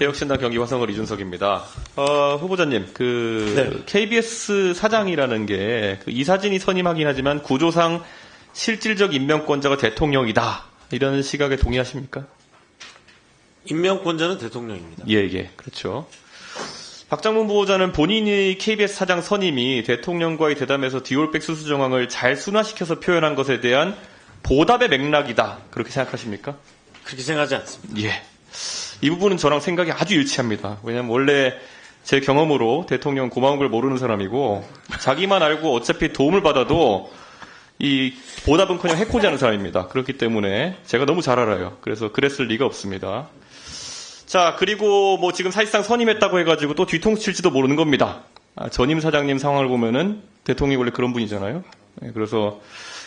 개혁신당 경기 화성을 이준석입니다. 후보자님, 네. KBS 사장이라는 게 이 사진이 선임하긴 하지만 구조상 실질적 임명권자가 대통령이다. 이런 시각에 동의하십니까? 임명권자는 대통령입니다. 예, 그렇죠. 박장문 후보자는 본인이 KBS 사장 선임이 대통령과의 대담에서 디올백 수수 정황을 잘 순화시켜서 표현한 것에 대한 보답의 맥락이다. 그렇게 생각하십니까? 그렇게 생각하지 않습니다. 예. 이 부분은 저랑 생각이 아주 일치합니다. 왜냐면 원래 제 경험으로 대통령 고마운 걸 모르는 사람이고 자기만 알고 어차피 도움을 받아도 이 보답은커녕 해코지하는 사람입니다. 그렇기 때문에 제가 너무 잘 알아요. 그래서 그랬을 리가 없습니다. 자, 그리고 뭐 지금 사실상 선임했다고 해가지고 또 뒤통수 칠지도 모르는 겁니다. 전임 사장님 상황을 보면은 대통령이 원래 그런 분이잖아요. 그래서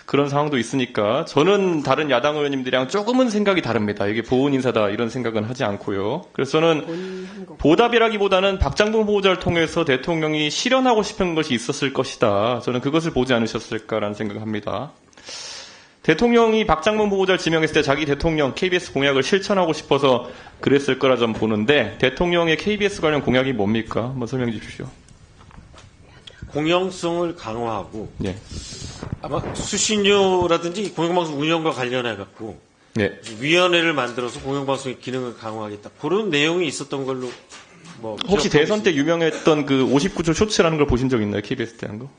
그런 상황도 있으니까 저는 다른 야당 의원님들이랑 조금은 생각이 다릅니다. 이게 보훈 인사다 이런 생각은 하지 않고요. 그래서 저는 보답이라기보다는 박장문 후보자를 통해서 대통령이 실현하고 싶은 것이 있었을 것이다. 저는 그것을 보지 않으셨을까라는 생각을 합니다. 대통령이 박장문 후보자를 지명했을 때 자기 대통령 KBS 공약을 실천하고 싶어서 그랬을 거라 좀 보는데 대통령의 KBS 관련 공약이 뭡니까? 한번 설명해 주십시오. 공영성을 강화하고 네. 아마 수신료라든지 공영방송 운영과 관련해 갖고 네. 위원회를 만들어서 공영방송의 기능을 강화하겠다. 그런 내용이 있었던 걸로 뭐 혹시 대선 때 유명했던 그 59초 쇼츠라는 걸 보신 적 있나요? KBS 때 한 거?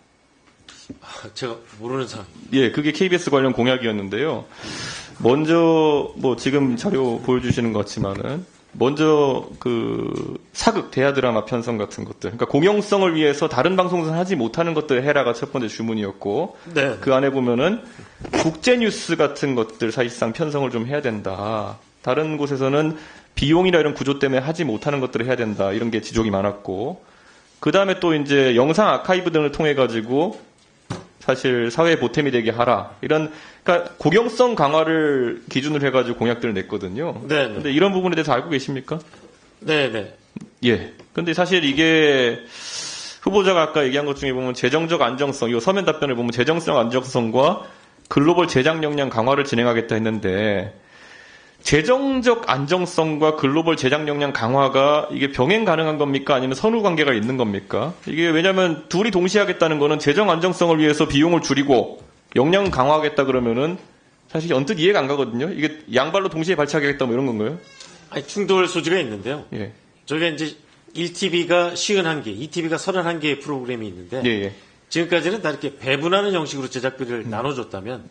제가 모르는 상황. 예, 그게 KBS 관련 공약이었는데요. 먼저 뭐 지금 자료 보여주시는 것 같지만은 먼저 그 사극 대하 드라마 편성 같은 것들, 그러니까 공영성을 위해서 다른 방송에서 하지 못하는 것들 해라가 첫 번째 주문이었고, 네. 그 안에 보면은 국제 뉴스 같은 것들 사실상 편성을 좀 해야 된다. 다른 곳에서는 비용이나 이런 구조 때문에 하지 못하는 것들을 해야 된다. 이런 게 지적이 많았고, 그 다음에 또 이제 영상 아카이브 등을 통해 가지고 사실 사회에 보탬이 되게 하라. 이런, 그러니까 공영성 강화를 기준으로 해가지고 공약들을 냈거든요. 네. 근데 이런 부분에 대해서 알고 계십니까? 네. 예. 근데 사실 이게 후보자가 아까 얘기한 것 중에 보면 재정적 안정성, 이 서면 답변을 보면 재정성 안정성과 글로벌 제작 역량 강화를 진행하겠다 했는데 재정적 안정성과 글로벌 제작 역량 강화가 이게 병행 가능한 겁니까? 아니면 선후 관계가 있는 겁니까? 이게 왜냐면 둘이 동시에 하겠다는 거는 재정 안정성을 위해서 비용을 줄이고 역량 강화하겠다 그러면은 사실 언뜻 이해가 안 가거든요. 이게 양발로 동시에 발차하겠다 뭐 이런 건가요? 아니, 충돌 소지가 있는데요. 예. 저희가 이제 1TV가 51개, 2TV가 31개의 프로그램이 있는데 예. 지금까지는 다 이렇게 배분하는 형식으로 제작비를 나눠줬다면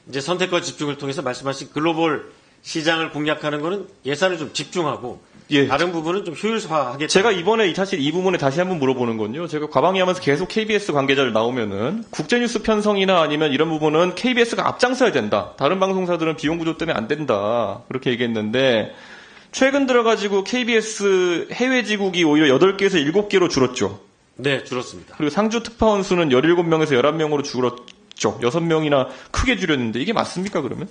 이제 선택과 집중을 통해서 말씀하신 글로벌 시장을 공략하는 거는 예산을 좀 집중하고 예. 다른 부분은 좀 효율화하겠다. 제가 이번에 사실 이 부분에 다시 한번 물어보는 건요. 제가 과방위 하면서 계속 KBS 관계자를 나오면은 국제뉴스 편성이나 아니면 이런 부분은 KBS가 앞장서야 된다. 다른 방송사들은 비용 구조 때문에 안 된다. 그렇게 얘기했는데 최근 들어가지고 KBS 해외 지국이 오히려 8개에서 7개로 줄었죠. 네, 줄었습니다. 그리고 상주 특파원 수는 17명에서 11명으로 줄었죠. 6명이나 크게 줄였는데 이게 맞습니까 그러면?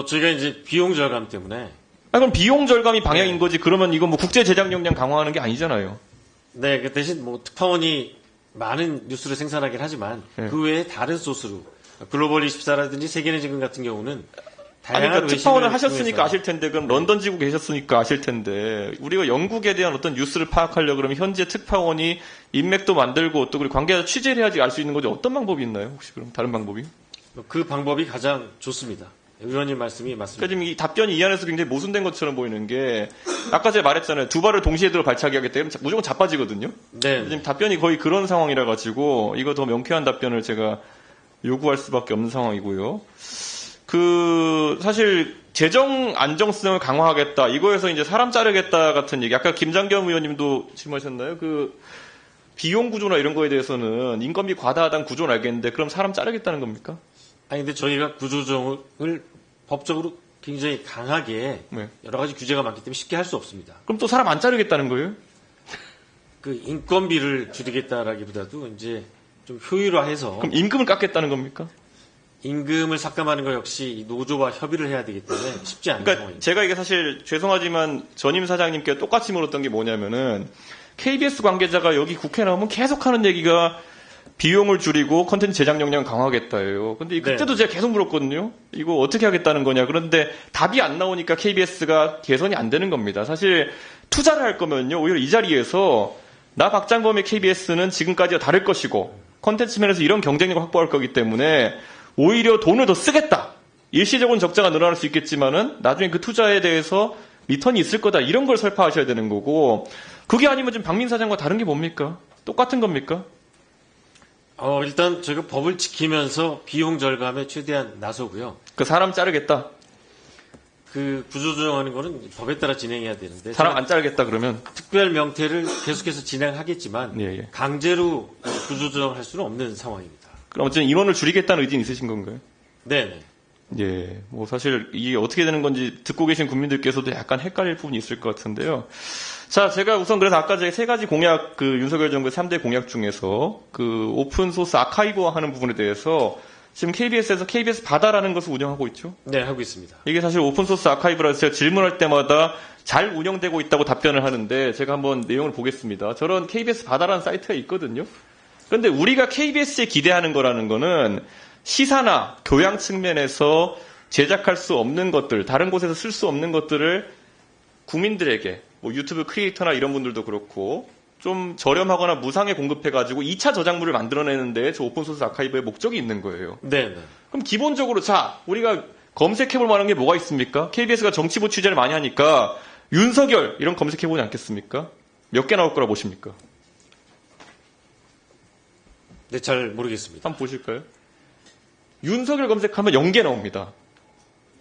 저희가 이제 비용 절감 때문에. 그럼 비용 절감이 방향인 거지. 그러면 이거 뭐 국제 제작 역량 강화하는 게 아니잖아요. 네, 그 대신 뭐 특파원이 많은 뉴스를 생산하긴 하지만 네. 그 외에 다른 소스로 글로벌 24라든지 세계의 지금 같은 경우는 아니, 다양한 그러니까 특파원을 하셨으니까 통해서. 아실 텐데, 그럼 런던 지구 계셨으니까 아실 텐데, 우리가 영국에 대한 어떤 뉴스를 파악하려고 그러면 현재 특파원이 인맥도 만들고 또 그리고 관계자 취재를 해야지 알 수 있는 거지. 어떤 방법이 있나요? 혹시 그럼 다른 방법이? 그 방법이 가장 좋습니다. 의원님 말씀이 맞습니다. 그러니까 지금 이 답변이 이 안에서 굉장히 모순된 것처럼 보이는 게, 아까 제가 말했잖아요. 두 발을 동시에 들어 발차기 하겠다. 그러면 무조건 자빠지거든요. 네. 지금 답변이 거의 그런 상황이라 가지고, 이거 더 명쾌한 답변을 제가 요구할 수밖에 없는 상황이고요. 사실, 재정 안정성을 강화하겠다. 이거에서 이제 사람 자르겠다 같은 얘기. 아까 김장겸 의원님도 질문하셨나요? 비용 구조나 이런 거에 대해서는 인건비 과다하다는 구조는 알겠는데, 그럼 사람 자르겠다는 겁니까? 아니, 근데 저희가 구조조정을 법적으로 굉장히 강하게 네. 여러 가지 규제가 많기 때문에 쉽게 할 수 없습니다. 그럼 또 사람 안 자르겠다는 거예요? 그 인건비를 줄이겠다라기보다도 이제 좀 효율화해서 그럼 임금을 깎겠다는 겁니까? 임금을 삭감하는 것 역시 이 노조와 협의를 해야 되기 때문에 쉽지 않은 그러니까 상황입니다. 제가 이게 사실 죄송하지만 전임 사장님께 똑같이 물었던 게 뭐냐면은 KBS 관계자가 여기 국회 나오면 계속 하는 얘기가 비용을 줄이고 컨텐츠 제작 역량 강화하겠다예요. 근데 그때도 제가 계속 물었거든요. 이거 어떻게 하겠다는 거냐. 그런데 답이 안 나오니까 KBS가 개선이 안 되는 겁니다. 사실 투자를 할 거면요, 오히려 이 자리에서 나 박장범의 KBS는 지금까지와 다를 것이고 컨텐츠 면에서 이런 경쟁력을 확보할 거기 때문에 오히려 돈을 더 쓰겠다. 일시적으로는 적자가 늘어날 수 있겠지만은 나중에 그 투자에 대해서 리턴이 있을 거다. 이런 걸 설파하셔야 되는 거고, 그게 아니면 지금 박민 사장과 다른 게 뭡니까? 똑같은 겁니까? 일단 저희가 법을 지키면서 비용 절감에 최대한 나서고요. 그 사람 자르겠다. 그 구조조정하는 거는 법에 따라 진행해야 되는데 사람 안 자르겠다 그러면. 특별 명태를 계속해서 진행하겠지만 예. 강제로 구조조정을 할 수는 없는 상황입니다. 그럼 어쨌든 인원을 줄이겠다는 의지는 있으신 건가요? 네네. 예, 뭐 사실 이게 어떻게 되는 건지 듣고 계신 국민들께서도 약간 헷갈릴 부분이 있을 것 같은데요. 자, 제가 우선 그래서 아까 제가 세 가지 공약, 그 윤석열 정부의 3대 공약 중에서 그 오픈소스 아카이브화 하는 부분에 대해서 지금 KBS에서 KBS 바다라는 것을 운영하고 있죠. 네, 하고 있습니다. 이게 사실 오픈소스 아카이브라서 제가 질문할 때마다 잘 운영되고 있다고 답변을 하는데 제가 한번 내용을 보겠습니다. 저런 KBS 바다라는 사이트가 있거든요. 그런데 우리가 KBS에 기대하는 거라는 거는 시사나 교양 측면에서 제작할 수 없는 것들, 다른 곳에서 쓸 수 없는 것들을 국민들에게, 뭐 유튜브 크리에이터나 이런 분들도 그렇고 좀 저렴하거나 무상에 공급해가지고 2차 저작물을 만들어내는데 저 오픈소스 아카이브의 목적이 있는 거예요. 네. 그럼 기본적으로 자, 우리가 검색해볼 만한 게 뭐가 있습니까? KBS가 정치부 취재를 많이 하니까 윤석열 이런 검색해보지 않겠습니까? 몇 개 나올 거라 보십니까? 네, 잘 모르겠습니다. 한번 보실까요? 윤석열 검색하면 0개 나옵니다.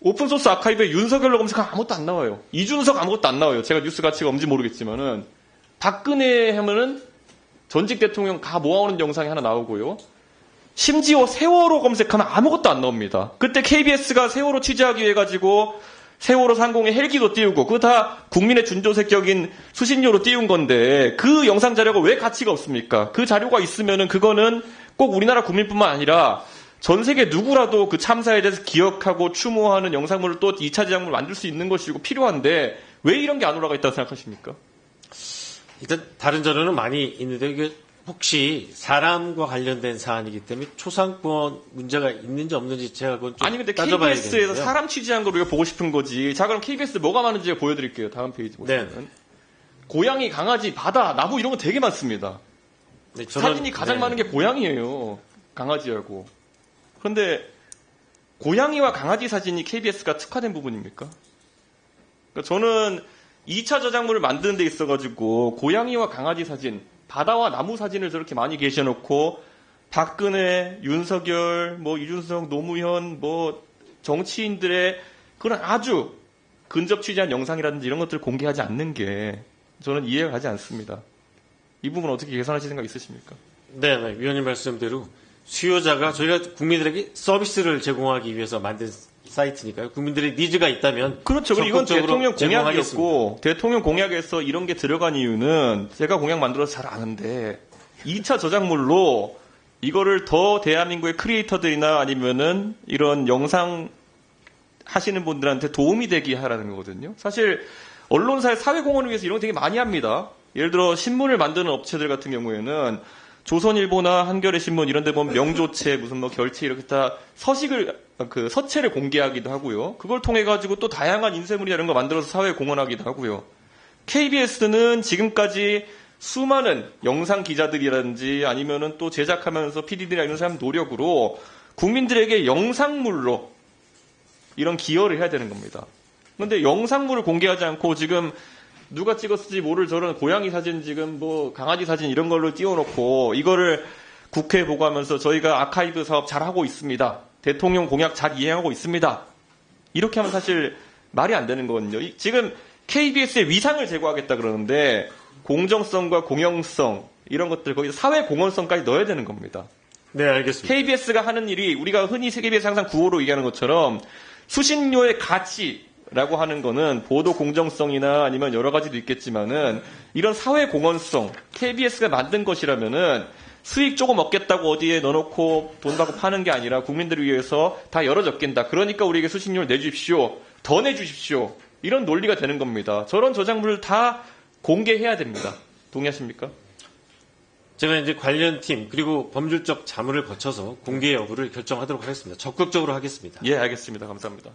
오픈소스 아카이브에 윤석열로 검색하면 아무것도 안 나와요. 이준석 아무것도 안 나와요. 제가 뉴스 가치가 없는지 모르겠지만은 박근혜 하면은 전직 대통령 다 모아오는 영상이 하나 나오고요. 심지어 세월호 검색하면 아무것도 안 나옵니다. 그때 KBS가 세월호 취재하기 위해 가지고 세월호 상공에 헬기도 띄우고 그거 다 국민의 준조색격인 수신료로 띄운 건데 그 영상 자료가 왜 가치가 없습니까? 그 자료가 있으면은 그거는 꼭 우리나라 국민뿐만 아니라 전 세계 누구라도 그 참사에 대해서 기억하고 추모하는 영상물을 또 2차 제작물을 만들 수 있는 것이고 필요한데 왜 이런 게 안 올라가 있다고 생각하십니까? 일단 다른 자료는 많이 있는데 이게 혹시 사람과 관련된 사안이기 때문에 초상권 문제가 있는지 없는지 제가 그건 좀 아니 근데 따져봐야겠는데요. KBS에서 사람 취재한 걸 우리가 보고 싶은 거지. 자 그럼 KBS 뭐가 많은지 제가 보여드릴게요. 다음 페이지 보시면. 네. 고양이, 강아지, 바다, 나무 이런 거 되게 많습니다. 네, 사진이 가장 많은 게 고양이에요. 강아지하고. 그런데 고양이와 강아지 사진이 KBS가 특화된 부분입니까? 그러니까 저는 2차 저작물을 만드는 데 있어가지고 고양이와 강아지 사진, 바다와 나무 사진을 저렇게 많이 계셔놓고 박근혜, 윤석열, 뭐 이준석, 노무현, 뭐 정치인들의 그런 아주 근접 취재한 영상이라든지 이런 것들을 공개하지 않는 게 저는 이해가 가지 않습니다. 이 부분 어떻게 개선하실 생각 있으십니까? 네, 위원님 말씀대로 수요자가 저희가 국민들에게 서비스를 제공하기 위해서 만든 사이트니까요. 국민들의 니즈가 있다면 그렇죠. 이건 대통령 제공하겠습니다. 공약이었고 대통령 공약에서 이런 게 들어간 이유는 제가 공약 만들어서 잘 아는데 2차 저작물로 이거를 더 대한민국의 크리에이터들이나 아니면은 이런 영상 하시는 분들한테 도움이 되게 하라는 거거든요. 사실 언론사의 사회공헌을 위해서 이런 거 되게 많이 합니다. 예를 들어 신문을 만드는 업체들 같은 경우에는 조선일보나 한겨레 신문 이런 데 보면 명조체 무슨 뭐 결체 이렇게 다 서체를 공개하기도 하고요. 그걸 통해 가지고 또 다양한 인쇄물이나 이런 거 만들어서 사회에 공헌하기도 하고요. KBS는 지금까지 수많은 영상 기자들이라든지 아니면은 또 제작하면서 PD들이나 이런 사람 노력으로 국민들에게 영상물로 이런 기여를 해야 되는 겁니다. 그런데 영상물을 공개하지 않고 지금 누가 찍었을지 모를 저런 고양이 사진 지금 뭐 강아지 사진 이런 걸로 띄워놓고 이거를 국회에 보고하면서 저희가 아카이브 사업 잘하고 있습니다. 대통령 공약 잘 이행하고 있습니다. 이렇게 하면 사실 말이 안 되는 거거든요. 지금 KBS의 위상을 제고하겠다 그러는데 공정성과 공영성 이런 것들 거기서 사회 공헌성까지 넣어야 되는 겁니다. 네, 알겠습니다. KBS가 하는 일이 우리가 흔히 KBS 항상 구호로 얘기하는 것처럼 수신료의 가치라고 하는 거는 보도 공정성이나 아니면 여러 가지도 있겠지만은 이런 사회 공헌성 KBS가 만든 것이라면은 수익 조금 얻겠다고 어디에 넣어놓고 돈 받고 파는 게 아니라 국민들을 위해서 다 열어젖긴다. 그러니까 우리에게 수신료를 내주십시오. 더 내주십시오. 이런 논리가 되는 겁니다. 저런 저작물을 다 공개해야 됩니다. 동의하십니까? 제가 이제 관련 팀 그리고 법률적 자문을 거쳐서 공개 여부를 결정하도록 하겠습니다. 적극적으로 하겠습니다. 예, 알겠습니다. 감사합니다.